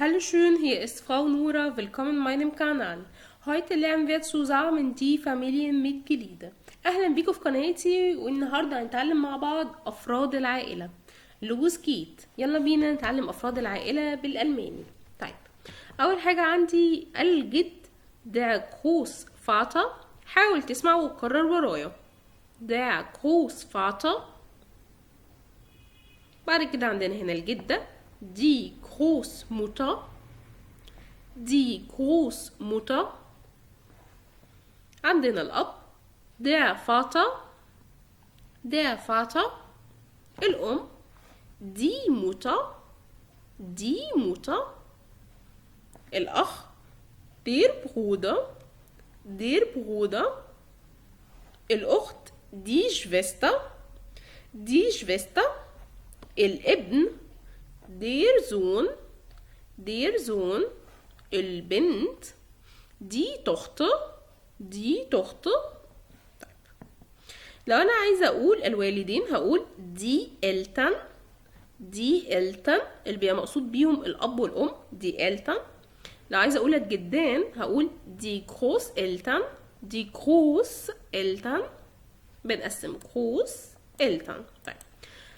Hallo schön, hier ist Frau Nora, willkommen in meinem Kanal. Heute lernen wir zusammen die Familienmitglieder. أهلا بيكم في قناتي، والنهاردة هنتعلم مع بعض أفراد العائلة. Los geht. يلا بينا نتعلم أفراد العائلة بالألماني. طيب، أول حاجة عندي الجد der Großvater. حاول تسمع وتكرر ورايا. der Großvater. بعد كده عندنا هنا الجدة die Großmutter. die Großmutter. عندنا الأب der Vater. der Vater. الأم die Mutter. die Mutter. الأخ der Bruder. der Bruder. الأخت die Schwester. die Schwester. الابن der Sohn. der Sohn. البنت die Tochter. die Tochter. طيب. لو أنا عايزة أقول الوالدين هقول die Eltern. die Eltern اللي بيبقى مقصود بيهم الأب والأم die Eltern. لو عايزة أقول الجدان هقول die Großeltern. die Großeltern. بنقسم Großeltern. طيب.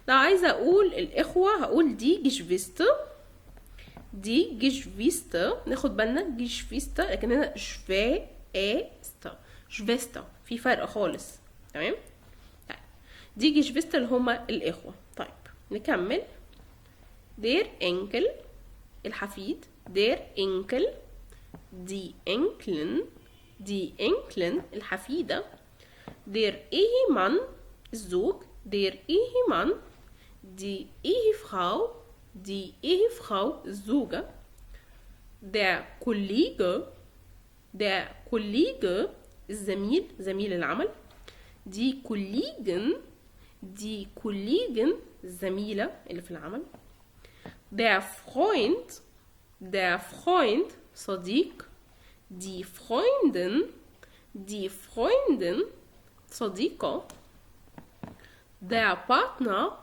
لو عايزة أقول الإخوة هقول die Geschwister. die Geschwister. ناخد بالنا Geschwister لكن هنا Schwester. Schwester في فرق خالص. تمام. طيب. die Geschwister اللي هما الإخوة. طيب نكمل. der Enkel الحفيد. der Enkel. die Enkelin. die Enkelin الحفيدة. der Ehemann الزوج. der Ehemann. die Ehefrau. die Ehefrau الزوجة. der Kollege. der Kollege الزميل زميل العمل. die Kollegin. die Kollegin الزميلة اللي في العمل. der Freund. der Freund صديق. die Freundin. die Freundin صديقة. der Partner.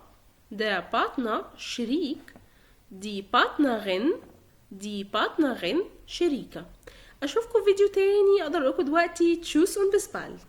der Partner شريك. die Partnerin. die Partnerin شريكة. أشوفكم فيديو تاني. أقدر أقولكم دلوقتي tschüss und bis bald.